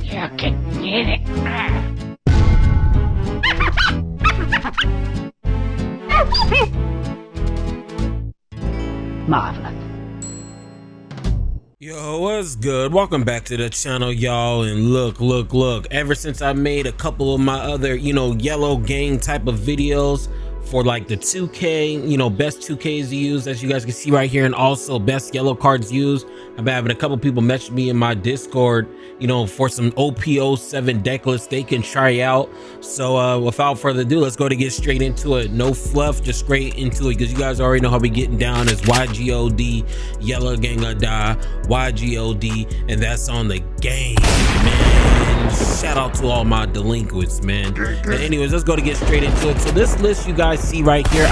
You can get it. Marvelous. Yo, what's good? Welcome back to the channel, y'all. And look, ever since I made a couple of my other, yellow gang type of videos for like the 2K, best 2Ks used, as you guys can see right here, and also best yellow cards used, I've been having a couple people message me in my Discord, for some OP07 deck lists they can try out. So without further ado, let's go to get straight into it. No fluff, just straight into it, because you guys already know how we getting down as YGOD, Yellow Gang or Die, YGOD, and that's on the game, man. Shout out to all my delinquents, man. But anyways, let's go to get straight into it. So this list you guys see right here,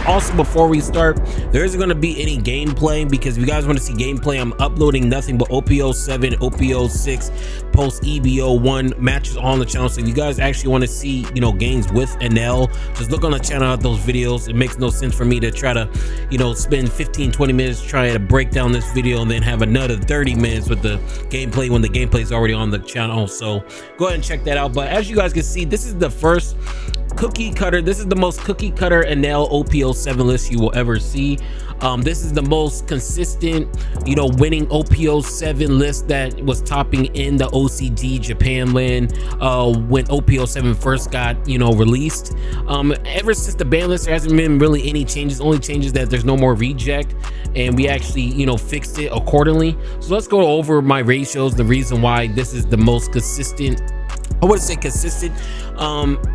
also before we start, there isn't going to be any gameplay, because if you guys want to see gameplay, I'm uploading nothing but OP07, OP06, post EBO1 matches on the channel. So if you guys actually want to see games with NL, just look on the channel at those videos. It makes no sense for me to try to spend 15-20 minutes trying to break down this video and then have another 30 minutes with the gameplay when the gameplay is already on the channel. So go ahead and check that out. But as you guys can see, this is the first cookie cutter. This is the most cookie cutter NL OP07 list you will ever see. This is the most consistent winning OP07 list that was topping in the OCG Japan land when OP07 first got released. Ever since the ban list, there hasn't been really any changes. Only changes that there's no more reject, and we actually fixed it accordingly. So let's go over my ratios, the reason why this is the most consistent. I wouldn't say consistent.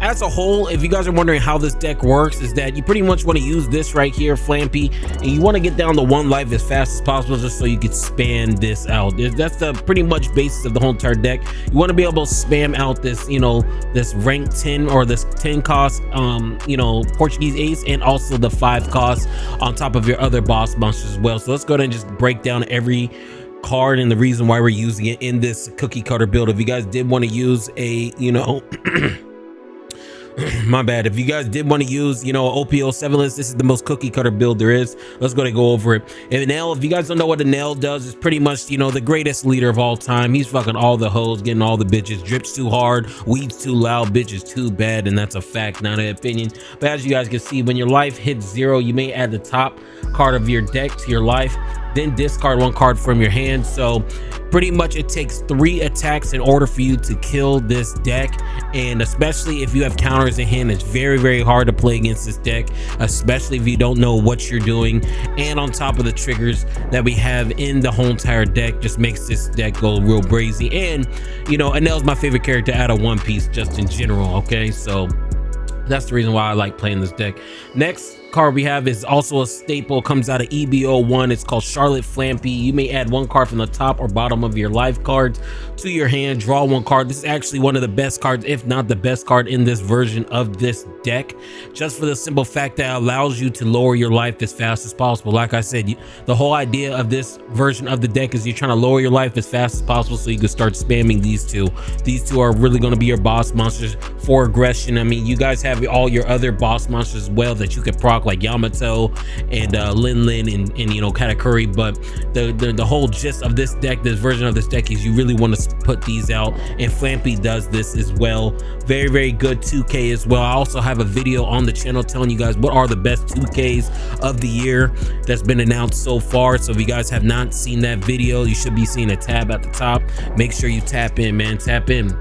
As a whole, if you guys are wondering how this deck works, is that you pretty much want to use this right here, Flampy, and you want to get down to 1 life as fast as possible, just so you can spam this out. That's the pretty much basis of the whole entire deck. You want to be able to spam out this, this rank 10 or this 10 cost, Portuguese ace, and also the 5 cost on top of your other boss monsters as well. So let's go ahead and just break down every card and the reason why we're using it in this cookie cutter build. If you guys did want to use a my bad, if you guys did want to use OP07 list, this is the most cookie cutter build there is. Let's go over it. And Nail, if you guys don't know what the Nail does, is pretty much the greatest leader of all time. He's fucking all the hoes, getting all the bitches, drips too hard, weeds too loud, bitches too bad, and that's a fact, not an opinion. But as you guys can see, when your life hits 0, you may add the top card of your deck to your life, then discard 1 card from your hand. So pretty much it takes 3 attacks in order for you to kill this deck, and especially if you have counters in hand, it's very hard to play against this deck, especially if you don't know what you're doing. And on top of the triggers that we have in the whole entire deck, just makes this deck go real brazy. And Anel's my favorite character out of One Piece, just in general. Okay, so that's the reason why I like playing this deck. Next card we have is also a staple, comes out of EBO1. It's called Charlotte Flampy. You may add 1 card from the top or bottom of your life cards to your hand, draw 1 card. This is actually one of the best cards, if not the best card in this version of this deck, just for the simple fact that it allows you to lower your life as fast as possible. Like I said, the whole idea of this version of the deck is you're trying to lower your life as fast as possible so you can start spamming these two. These two are really going to be your boss monsters for aggression. I mean, you guys have all your other boss monsters as well that you could proc, like Yamato and Lin and Katakuri. But the whole gist of this deck, this version of this deck, is you really want to put these out, and Flampy does this as well. Very good 2K as well. I also have a video on the channel telling you guys what are the best 2Ks of the year that's been announced so far. So if you guys have not seen that video, you should be seeing a tab at the top. Make sure you tap in, man, tap in.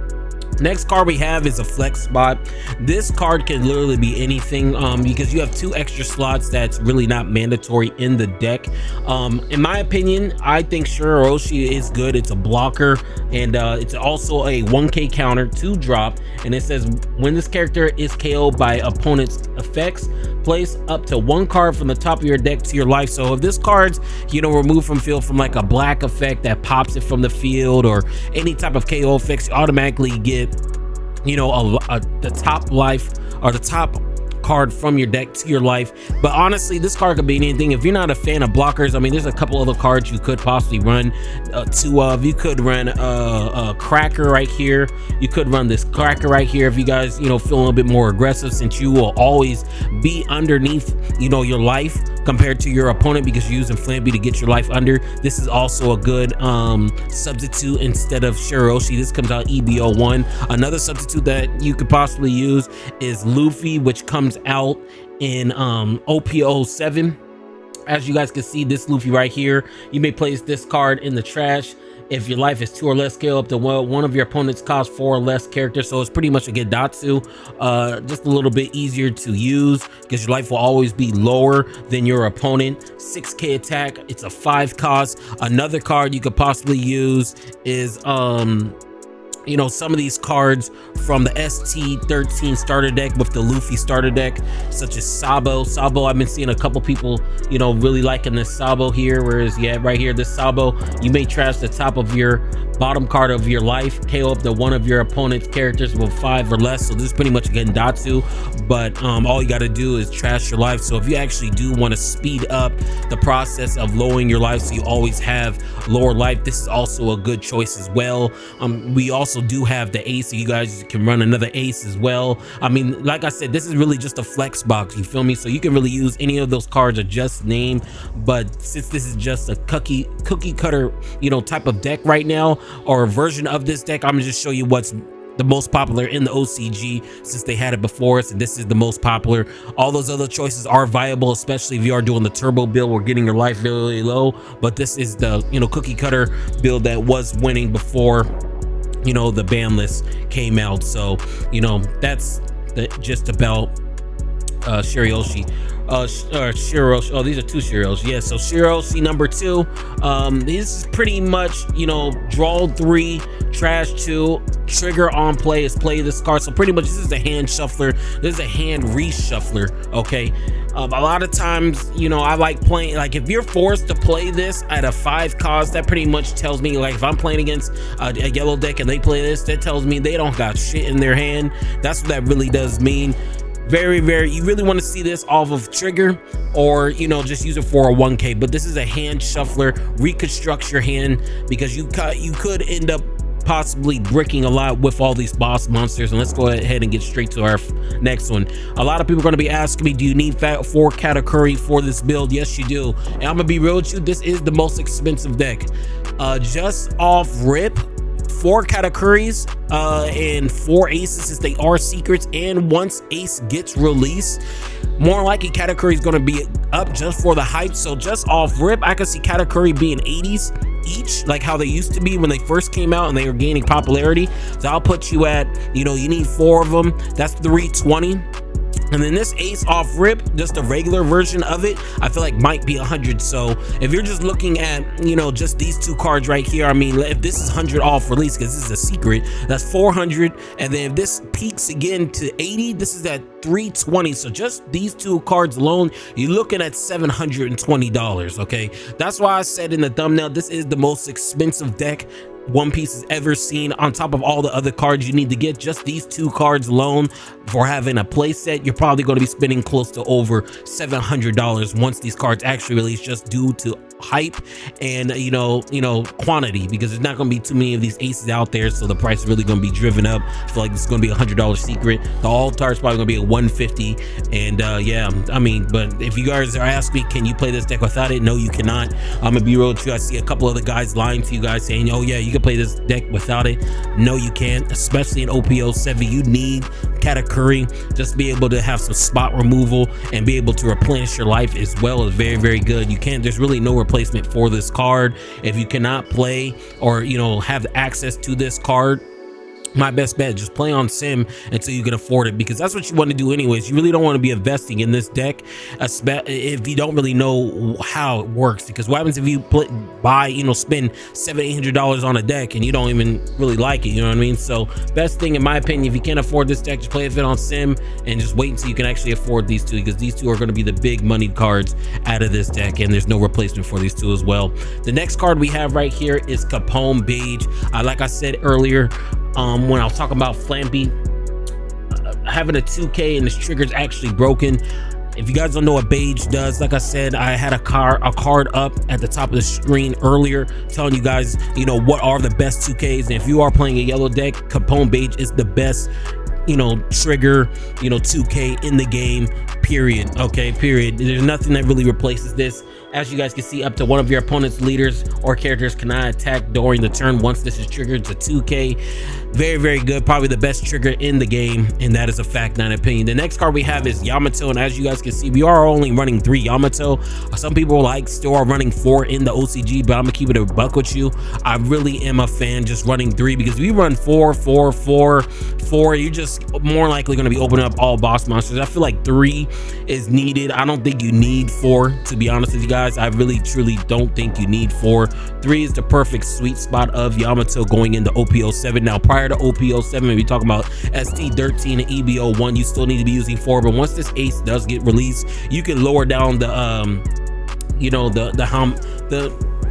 Next card we have is a flex spot. This card can literally be anything, because you have 2 extra slots that's really not mandatory in the deck. In my opinion, I think Shiroroshi is good. It's a blocker, and it's also a 1K counter, 2 drop, and it says when this character is KO'd by opponent's effects, place up to 1 card from the top of your deck to your life. So if this card's removed from field from like a black effect that pops it from the field, or any type of KO effects, you automatically get the top life or the top card from your deck to your life. But honestly, this card could be anything. If you're not a fan of blockers, I mean, there's a couple other cards you could possibly run 2 of. You could run a Cracker right here. You could run this Cracker right here if you guys feel a little bit more aggressive, since you will always be underneath your life compared to your opponent because you're using Flamby to get your life under. This is also a good substitute instead of Shiraishi. This comes out EBO 1. Another substitute that you could possibly use is Luffy, which comes out in OPO 7. As you guys can see, this Luffy right here, you may place this card in the trash if your life is 2 or less scale up to one of your opponents costs 4 or less characters. So it's pretty much a Gendatsu, just a little bit easier to use because your life will always be lower than your opponent. 6k attack, it's a 5 cost. Another card you could possibly use is you know, some of these cards from the ST13 starter deck with the Luffy starter deck, such as Sabo. I've been seeing a couple people, you know, really liking this Sabo here, whereas yeah, right here, this Sabo, you may trash the top of your bottom card of your life, KO up to one of your opponent's characters with 5 or less. So this is pretty much a Gendatsu, but all you got to do is trash your life. So if you actually do want to speed up the process of lowering your life so you always have lower life, this is also a good choice as well. We also do have the ace, so you guys can run another ace as well. I mean, like I said, this is really just a flex box, you feel me? So you can really use any of those cards or just name, but since this is just a cookie cutter, you know, type of deck right now, or a version of this deck, I'm gonna just show you what's the most popular in the OCG since they had it before us, and this is the most popular. All those other choices are viable, especially if you are doing the turbo build or getting your life really low, but this is the, you know, cookie cutter build that was winning before, you know, the ban list came out. So, you know, that's just about Shiraishi. Shiraishi. Oh, these are 2 Shiraishi. Yeah, so Shiraishi number 2. This is pretty much, you know, draw 3, trash 2, trigger on play is play this card. So pretty much this is a hand shuffler. This is a hand reshuffler. Okay. A lot of times, you know, I like playing, like if you're forced to play this at a 5 cost, that pretty much tells me, like if I'm playing against a yellow deck and they play this, that tells me they don't got shit in their hand. That's what that really does mean. Very, you really want to see this off of trigger, or, you know, just use it for a 1k, but this is a hand shuffler. Reconstructs your hand because you could end up possibly bricking a lot with all these boss monsters. And let's go ahead and get straight to our next one. A lot of people are going to be asking me, do you need 4 Katakuri for this build? Yes, you do. And I'm gonna be real with you, this is the most expensive deck. Just off rip, 4 Katakuris and 4 aces, since they are secrets, and once ace gets released, more likely Katakuri is going to be up just for the hype. So just off rip, I can see Katakuri being 80s each, like how they used to be when they first came out and they were gaining popularity. So I'll put you at, you know, you need 4 of them, that's 320. And then this ace off rip, just a regular version of it, I feel like might be 100. So if you're just looking at, you know, just these 2 cards right here, I mean, if this is 100 off release, because this is a secret, that's 400. And then if this peaks again to 80, this is at 320. So just these 2 cards alone, you're looking at $720. Okay, that's why I said in the thumbnail, this is the most expensive deck One Piece has ever seen. On top of all the other cards you need to get, just these 2 cards alone for having a play set, you're probably going to be spending close to over $700 once these cards actually release, just due to hype and you know quantity, because there's not going to be too many of these aces out there, so the price is really going to be driven up. I feel like this is going to be $100 secret. The altar is probably going to be a 150. And yeah, I mean, but if you guys are asking me, can you play this deck without it? No, you cannot. I'm gonna be real with you. I see a couple other guys lying to you guys saying, oh yeah, you can play this deck without it. No, you can't, especially in OPO 7. You need Katakuri just to be able to have some spot removal and be able to replenish your life as well. Is very good. You can't, there's really no replacement for this card. If you cannot play or, you know, have access to this card, my best bet, just play on sim until you can afford it, because that's what you want to do anyways. You really don't want to be investing in this deck if you don't really know how it works, because what happens if you buy, you know, spend $700-800 on a deck and you don't even really like it, you know what I mean? So best thing in my opinion, if you can't afford this deck, just play it on sim and just wait until you can actually afford these 2, because these 2 are going to be the big money cards out of this deck, and there's no replacement for these 2 as well. The next card we have right here is Capone Beige. Like I said earlier, when I was talking about Flamby, having a 2k and this trigger is actually broken. If you guys don't know what Beige does, like I said, I had a card up at the top of the screen earlier telling you guys, you know, what are the best 2ks. And if you are playing a yellow deck, Capone Beige is the best, you know, trigger, you know, 2K in the game, period. Okay, period. There's nothing that really replaces this. As you guys can see, up to one of your opponent's leaders or characters cannot attack during the turn once this is triggered. It's a 2K. Very, very good. Probably the best trigger in the game, and that is a fact, not an opinion. The next card we have is Yamato, and as you guys can see, we are only running 3 Yamato. Some people like still are running 4 in the OCG, but I'm gonna keep it a buck with you. I really am a fan just running 3, because if you run 4, 4, 4, 4, you're just more likely going to be opening up all boss monsters. I feel like 3 is needed. I don't think you need 4, to be honest with you guys. I really truly don't think you need 4. 3 is the perfect sweet spot of Yamato going into OP07. Now prior to OP07, if you're talking about ST13 and EBO1, you still need to be using 4, but once this ace does get released, you can lower down the you know, the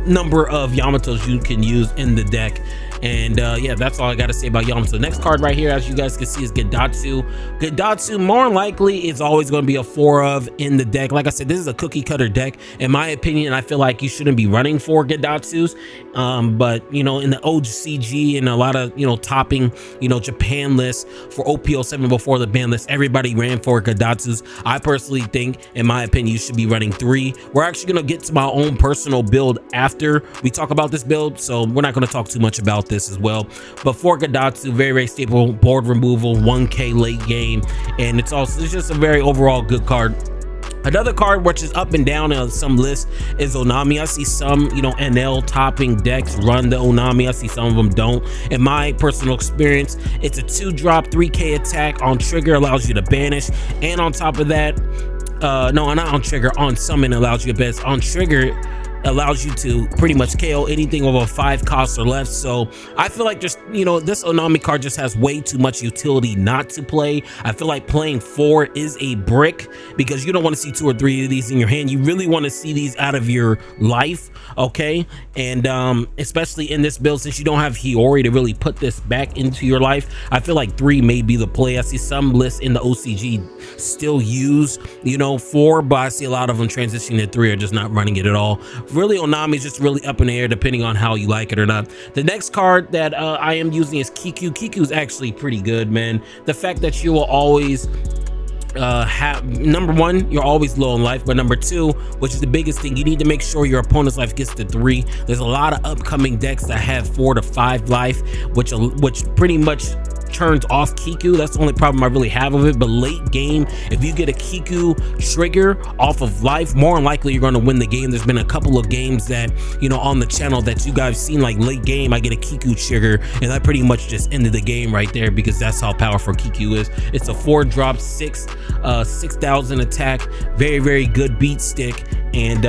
number of Yamatos you can use in the deck. And yeah, that's all I gotta say about Yamato. Next card right here, as you guys can see, is Gedatsu. Gedatsu more likely is always going to be a 4 of in the deck. Like I said, this is a cookie cutter deck in my opinion. I feel like you shouldn't be running 4 Gedatsus, but you know, in the OCG and a lot of, you know, topping, you know, Japan lists for OP07 before the ban list, everybody ran 4 Gedatsus. I personally think, in my opinion, you should be running 3. We're actually going to get to my own personal build after we talk about this build, so we're not going to talk too much about this as well. But for Gedatsu, very, very stable board removal, 1K late game, and it's just a very overall good card. Another card which is up and down on some lists is Onami. I see some, you know, NL topping decks run the Onami. I see some of them don't. In my personal experience, it's a 2-drop 3K attack on trigger, allows you to banish, and on top of that, no, not on trigger, on summon allows you to banish. On trigger allows you to pretty much KO anything over 5 costs or less. So I feel like just, you know, this Onami card just has way too much utility not to play. I feel like playing 4 is a brick, because you don't want to see 2 or 3 of these in your hand. You really want to see these out of your life, okay? And especially in this build, since you don't have Hiyori to really put this back into your life, I feel like 3 may be the play. I see some lists in the OCG still use, you know, 4, but I see a lot of them transitioning to 3 or just not running it at all. Really, Onami is just really up in the air depending on how you like it or not. The next card that I am using is Kiku. Kiku is actually pretty good, man. The fact that you will always have, number 1, you're always low in life, but number 2, which is the biggest thing, you need to make sure your opponent's life gets to 3. There's a lot of upcoming decks that have 4 to 5 life, which pretty much turns off Kiku. That's the only problem I really have of it. But late game, if you get a Kiku trigger off of life, more than likely you're going to win the game. There's been a couple of games that, you know, on the channel that you guys seen, like late game, I get a Kiku trigger and I pretty much just ended the game right there, because that's how powerful Kiku is. It's a 4-drop 6,000 attack, very, very good beat stick, and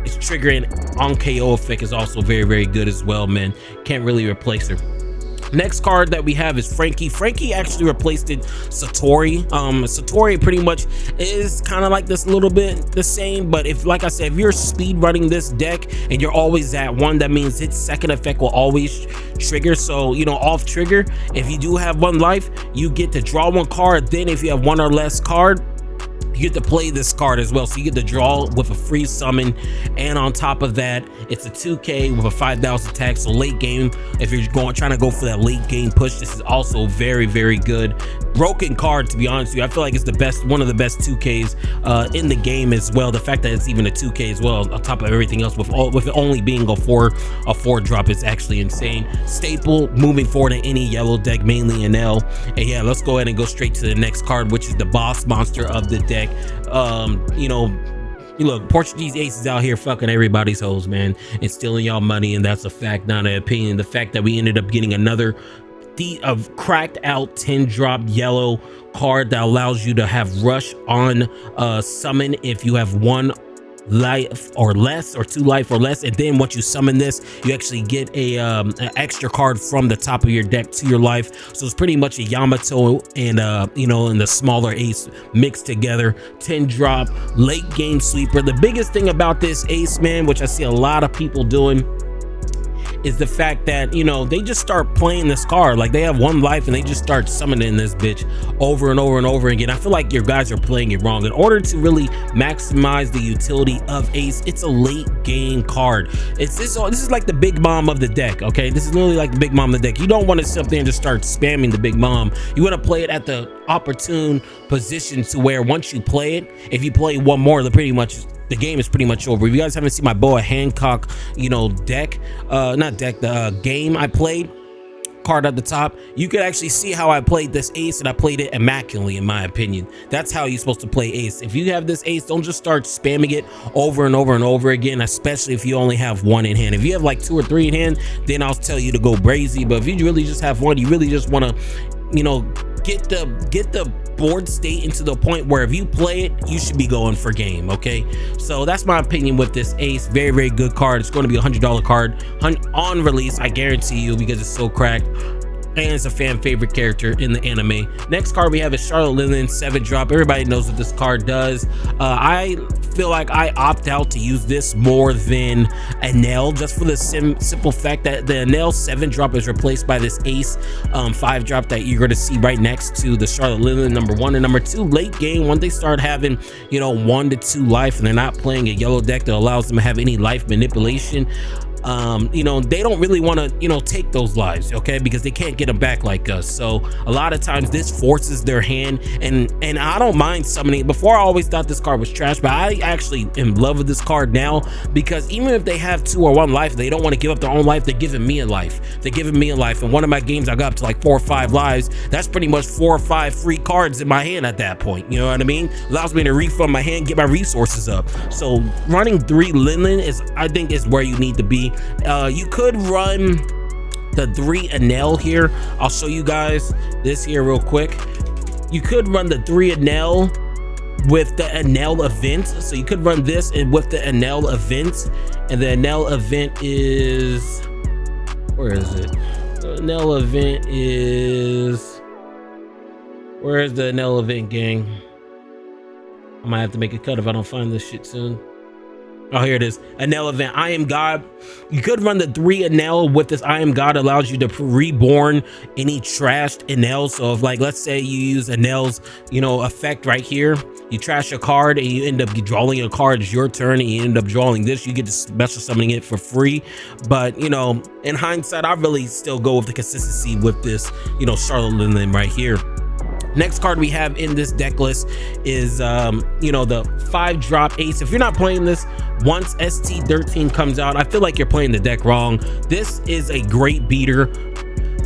its triggering on KO effect is also very, very good as well, man. Can't really replace her. Next card that we have is Frankie. Frankie actually replaced Satori. Satori pretty much is kind of like this, a little bit the same, but if, like I said, if you're speed running this deck and you're always at 1, that means its second effect will always trigger. So, you know, off trigger, if you do have 1 life, you get to draw 1 card. Then if you have 1 or less card, you get to play this card as well. So you get to draw with a free summon, and on top of that, it's a 2K with a 5,000 attack. So late game, if you're trying to go for that late game push, this is also very, very good. Broken card, to be honest with you. I feel like it's the best, one of the best 2Ks in the game as well. The fact that it's even a 2K as well, on top of everything else, with it only being a 4 drop, is actually insane. Staple moving forward in any yellow deck, mainly in L. And yeah, let's go ahead and go straight to the next card, which is the boss monster of the deck. You know, look, Portuguese aces out here fucking everybody's hoes, man, and stealing y'all money, and that's a fact, not an opinion. The fact that we ended up getting another cracked out 10-drop yellow card that allows you to have rush on summon if you have 1 life or less, or 2 life or less, and then once you summon this, you actually get an extra card from the top of your deck to your life. So it's pretty much a Yamato and you know, and the smaller ace mixed together. 10-drop late game sweeper. The biggest thing about this ace, man, which I see a lot of people doing, is the fact that, you know, they just start playing this card like they have 1 life and they just start summoning this bitch over and over and over again. I feel like your guys are playing it wrong. In order to really maximize the utility of Ace, it's a late game card. This is like the big mom of the deck, okay? This is literally like the big mom of the deck. You don't want to sit there and just start spamming the big mom. You want to play it at the opportune position to where once you play it, if you play one more, the game is pretty much over. If you guys haven't seen my Boa Hancock, you know, the game I played, card at the top, you could actually see how I played this Ace, and I played it immaculately, in my opinion. That's how you're supposed to play Ace. If you have this Ace, don't just start spamming it over and over and over again, especially if you only have 1 in hand. If you have like 2 or 3 in hand, then I'll tell you to go brazy. But if you really just have 1, you really just want to, you know, get the board state into the point where if you play it, you should be going for game. Okay, so that's my opinion with this Ace. Very, very good card. It's going to be a $100 card on release, I guarantee you, because it's so cracked and it's a fan favorite character in the anime. Next card we have is Charlotte Linen 7-drop. Everybody knows what this card does. I feel like I opt out to use this more than Enel, just for the simple fact that the Enel 7-drop is replaced by this Ace 5-drop that you're going to see right next to the Charlotte Linen number 1 and number 2. Late game, when they start having, you know, 1 to 2 life and they're not playing a yellow deck that allows them to have any life manipulation, you know, they don't really want to, you know, take those lives, okay, because they can't get them back like us. So a lot of times this forces their hand, and I don't mind summoning. Before I always thought this card was trash, but I actually am in love with this card now, because even if they have 2 or 1 life, they don't want to give up their own life. They're giving me a life. They're giving me a life. And one of my games, I got up to like 4 or 5 lives. That's pretty much 4 or 5 free cards in my hand at that point. You know what I mean? Allows me to refund my hand, get my resources up. So running 3 Linen is, I think, is where you need to be. You could run the 3 Enel here. I'll show you guys this here real quick. You could run the 3 Enel with the Enel event. So you could run this and with the Enel event, and the Enel event is, where is it? The Enel event is, where is the Enel event, gang? I might have to make a cut if I don't find this shit soon. Oh, here it is. Enel event, I Am God. You could run the 3 Enel with this I Am God. Allows you to reborn any trashed Enel. So if, like, let's say you use Enel's, you know, effect right here, you trash a card and you end up drawing a card, it's your turn, and you end up drawing this, you get to special summoning it for free. But, you know, in hindsight, I really still go with the consistency with this, you know, Charlotte Linen right here. Next card we have in this deck list is, you know, the 5-drop Ace. If you're not playing this, once ST13 comes out, I feel like you're playing the deck wrong. This is a great beater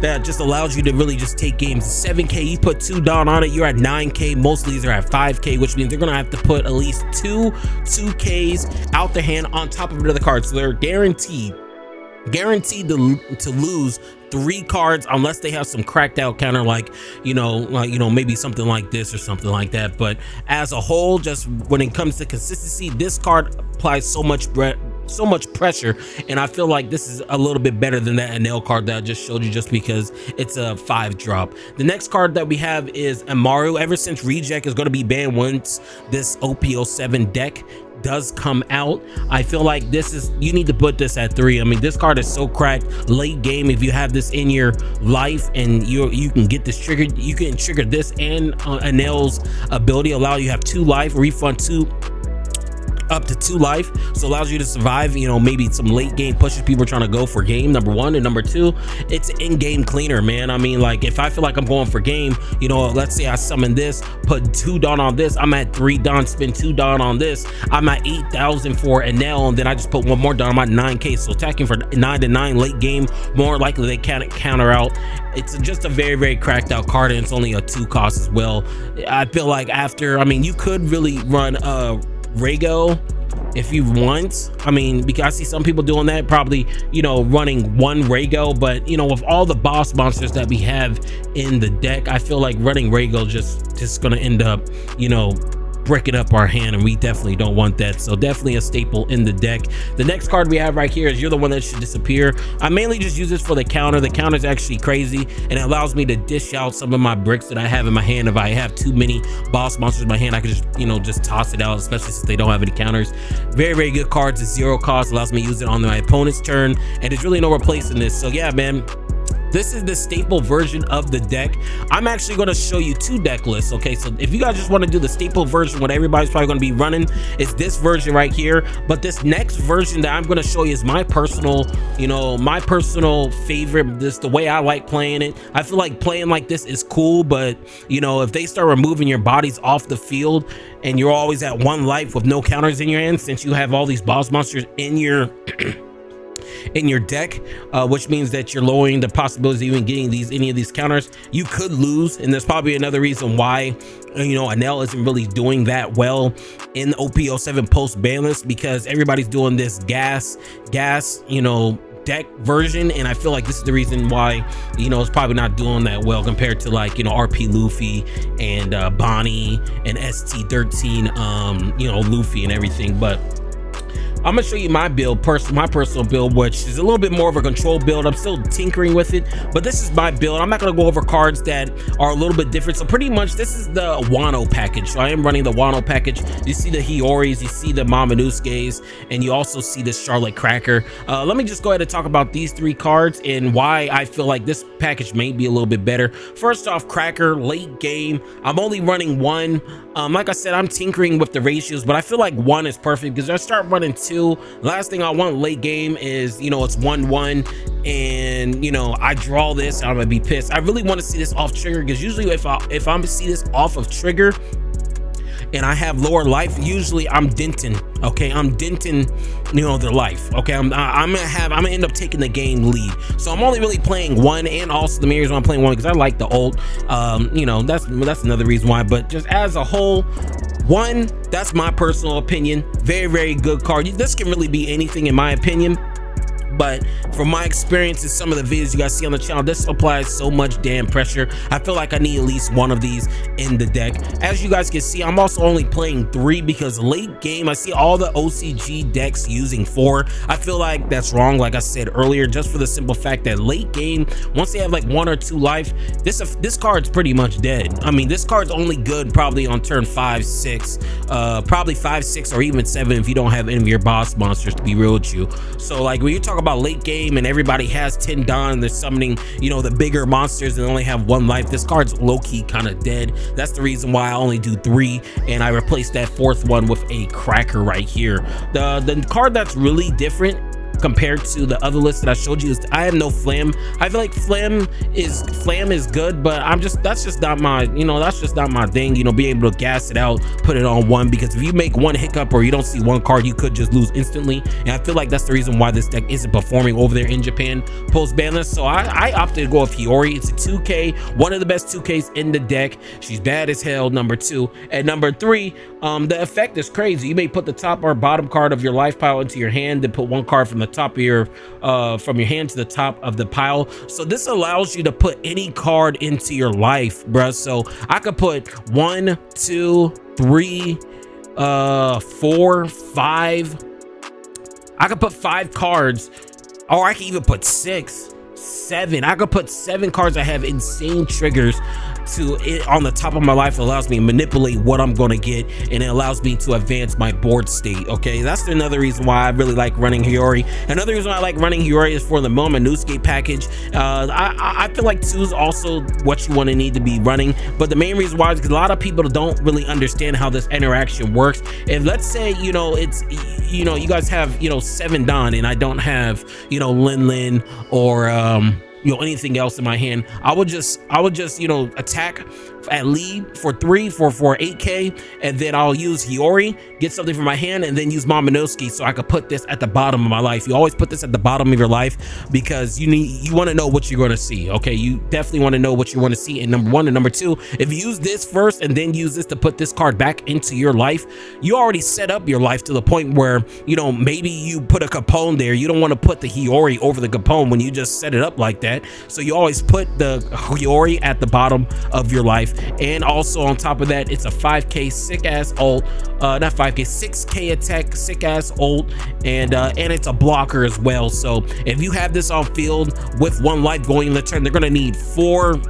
that just allows you to really just take games. 7K, you put 2 down on it, you're at 9K. Most of these are at 5K, which means they're gonna have to put at least 2Ks out their hand on top of another card. So they're guaranteed to lose 3 cards unless they have some cracked out counter, like you know, maybe something like this or something like that. But as a whole, just when it comes to consistency, this card applies so much pressure, and I feel like this is a little bit better than that Enel card that I just showed you, just because it's a 5-drop. The next card that we have is Amaru. Ever since Reject is going to be banned once this OP07 deck does come out, I feel like this is, you need to put this at 3. I mean, this card is so cracked. Late game, if you have this in your life and you can get this triggered, you can trigger this and Enel's ability, allow you to have 2 life, refund 2 up to 2 life, so allows you to survive, you know, maybe some late game pushes people are trying to go for game, number 1. And number 2, it's an in-game cleaner, man. I mean, like, if I feel like I'm going for game, you know, let's say I summon this, put 2 Dawn on this, I'm at 3 Dawn, spend 2 Dawn on this, I'm at 8,000 for Enel, and then I just put 1 more Dawn, I'm at 9K. So attacking for 9 to 9 late game, more likely they can't counter out. It's just a very, very cracked out card, and it's only a 2 cost as well. I feel like after, I mean, you could really run Rego if you want. I mean, because I see some people doing that, probably, you know, running 1 Rego, but you know, with all the boss monsters that we have in the deck, I feel like running Rego just gonna end up, you know, bricking up our hand, and we definitely don't want that. So definitely a staple in the deck. The next card we have right here is You're the One That Should Disappear. I mainly just use this for the counter. The counter is actually crazy, and it allows me to dish out some of my bricks that I have in my hand. If I have too many boss monsters in my hand, I can just, you know, just toss it out, especially since they don't have any counters. Very, very good cards. It's 0 cost, allows me to use it on my opponent's turn, and there's really no replacing this. So yeah, man, this is the staple version of the deck. I'm actually going to show you 2 deck lists. Okay, so if you guys just want to do the staple version, what everybody's probably going to be running is this version right here. But this next version that I'm going to show you is my personal, you know, my personal favorite. This the way I like playing it. I feel like playing like this is cool, but you know, if they start removing your bodies off the field and you're always at 1 life with no counters in your hand, since you have all these boss monsters in your deck, which means that you're lowering the possibility of even getting any of these counters, you could lose. And there's probably another reason why, you know, Enel isn't really doing that well in OP07 post banlist, because everybody's doing this gas, you know, deck version, and I feel like this is the reason why, you know, it's probably not doing that well compared to, like, you know, RP Luffy and Bonnie and ST13 you know, Luffy and everything. But I'm gonna show you my build, my personal build, which is a little bit more of a control build. I'm still tinkering with it, but this is my build. I'm not gonna go over cards that are a little bit different. So pretty much this is the Wano package. So I am running the Wano package. You see the Hioris, you see the Momonosuke's, and you also see the Charlotte Cracker. Let me just go ahead and talk about these 3 cards and why I feel like this package may be a little bit better. First off, Cracker, late game. I'm only running 1. Like I said, I'm tinkering with the ratios, but I feel like 1 is perfect because I start running 2. Last thing I want late game is, you know, it's 1-1 and, you know, I draw this, I'm gonna be pissed. I really want to see this off trigger, because usually if I'm to see this off of trigger and I have lower life, usually I'm denting. Okay, I'm denting, you know, their life. Okay, I'm gonna end up taking the game lead. So I'm only really playing 1, and also the main reason I'm playing 1 because I like the ult. You know, that's another reason why. But just as a whole, 1, that's my personal opinion. Very, very good card. This can really be anything in my opinion. But from my experience in some of the videos you guys see on the channel, this applies so much damn pressure. I feel like I need at least 1 of these in the deck. As you guys can see, I'm also only playing 3 because late game I see all the OCG decks using 4. I feel like that's wrong, like I said earlier, just for the simple fact that late game, once they have like 1 or 2 life, this card's pretty much dead. I mean, this card's only good probably on turn 5, 6, probably 5, 6, or even 7 if you don't have any of your boss monsters, to be real with you. So like when you talk about late game and everybody has 10 Don and they're summoning, you know, the bigger monsters and only have 1 life, this card's low-key kind of dead. That's the reason why I only do 3, and I replaced that 4th one with a Cracker right here. The card that's really different compared to the other list that I showed you is I have no Flam. I feel like Flam is good, but that's just not my, you know, that's just not my thing, you know, being able to gas it out, put it on 1, because if you make 1 hiccup or you don't see 1 card, you could just lose instantly. And I feel like that's the reason why this deck isn't performing over there in Japan post banlist. So I opted to go with Hiyori. It's a 2K, one of the best 2Ks in the deck. She's bad as hell, number 2. And number 3, the effect is crazy. You may put the top or bottom card of your life pile into your hand, then put 1 card from the top of your from your hand to the top of the pile. So this allows you to put any card into your life, bruh. So I could put 1, 2, 3, 4, 5. I could put 5 cards, or I can even put 6, 7. I could put 7 cards that have insane triggers to it on the top of my life. It allows me to manipulate what I'm going to get, and it allows me to advance my board state. Okay, that's another reason why I really like running Hiyori. Another reason why I like running Hiyori is for the Momonosuke package. I feel like 2 is also what you want to need to be running, but the main reason why is because a lot of people don't really understand how this interaction works. If let's say, you know, it's, you know, you guys have, you know, 7 Don and I don't have, you know, Lin or you know, anything else in my hand, I would just, you know, attack at lead for 3 for 8k, and then I'll use Hiyori, get something from my hand, and then use Momonosuke so I could put this at the bottom of my life. You always put this at the bottom of your life because you want to know what you're going to see. Okay, you definitely want to know what you want to see. And number 1 and number 2, if you use this first and then use this to put this card back into your life, you already set up your life to the point where, you know, maybe you put a Capone there. You don't want to put the Hiyori over the Capone when you just set it up like that. So you always put the Hiyori at the bottom of your life. life. And also on top of that, it's a 5k sick ass ult, not 5k, 6k attack, sick ass ult, and it's a blocker as well. So if you have this on field with 1 life going in the turn, they're gonna need four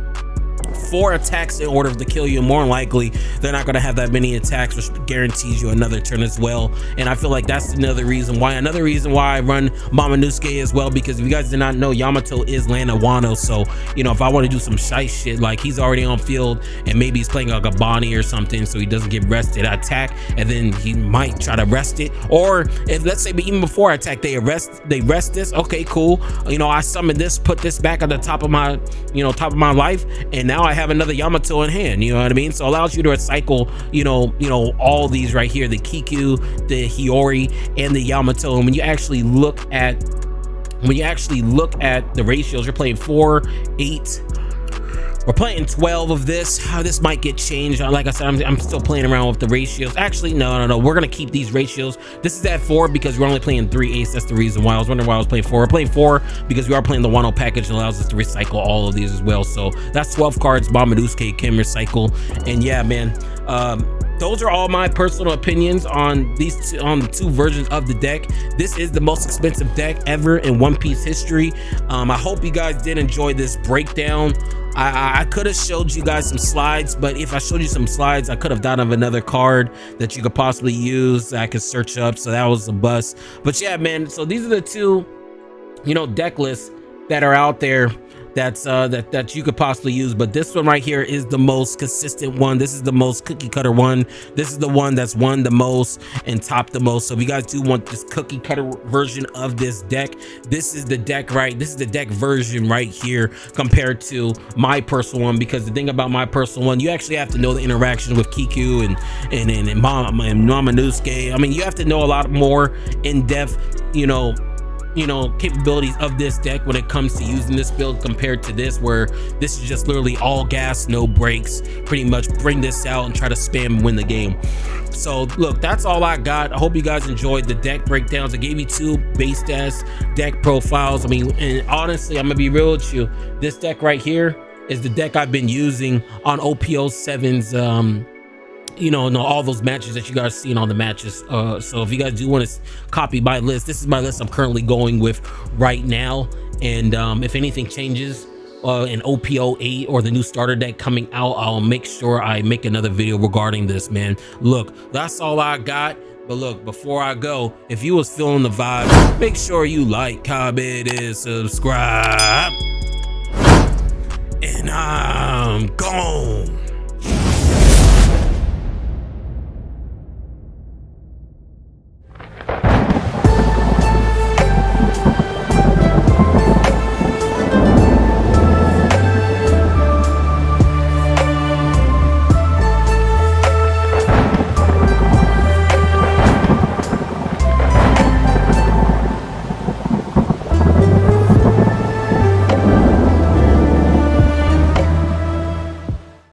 attacks in order to kill you. More than likely they're not going to have that many attacks, which guarantees you another turn as well. And I feel like that's another reason why I run Momonosuke as well, because if you guys did not know, Yamato is Land of Wano. So you know, if I want to do some shite shit, like he's already on field and maybe he's playing like a Bonnie or something, so he doesn't get rested, I attack, and then he might try to rest it. Or if, let's say, but even before I attack, they rest this, okay, cool, you know, I summon this, put this back at the top of my, you know, top of my life, and now I have another Yamato in hand, you know what I mean? So it allows you to recycle, you know, all these right here, the Kiku, the Hiyori, and the Yamato. And when you actually look at the ratios, you're playing 4, 8, we're playing 12 of this. This might get changed. Like I said, I'm still playing around with the ratios. Actually, no, we're gonna keep these ratios. This is at 4 because we're only playing 3 ace. That's the reason why. I was wondering why I was playing 4. We're playing 4 because we are playing the Wano package and allows us to recycle all of these as well. So that's 12 cards Momonosuke can recycle. And yeah, man, those are all my personal opinions on these on the 2 versions of the deck. This is the most expensive deck ever in One Piece history. I hope you guys did enjoy this breakdown. I could have showed you guys some slides, but if I showed you some slides, I could have thought of another card that you could possibly use that I could search up, so that was a bust. But yeah, man, so these are the 2, you know, deck lists that are out there that's that you could possibly use. But this one right here is the most consistent one. This is the most cookie cutter one. This is the one that's won the most and topped the most. So if you guys do want this cookie cutter version of this deck, this is the deck, right? This is the deck version right here compared to my personal one, because the thing about my personal one, you actually have to know the interaction with Kiku and Momonosuke. I mean, you have to know a lot more in-depth, you know, capabilities of this deck when it comes to using this build compared to this, where this is just literally all gas, no brakes. Pretty much bring this out and try to spam and win the game. So look, that's all I got. I hope you guys enjoyed the deck breakdowns. I gave you 2 base ass deck profiles. I mean, and honestly, I'm gonna be real with you, this deck right here is the deck I've been using on OPO7's you know, all those matches that you guys seen on the matches. So if you guys do want to copy my list, this is my list I'm currently going with right now. And if anything changes in OPO8 or the new starter deck coming out, I'll make sure I make another video regarding this, man. Look, that's all I got. But look, before I go, if you was feeling the vibe, make sure you like, comment, and subscribe. And I'm gone.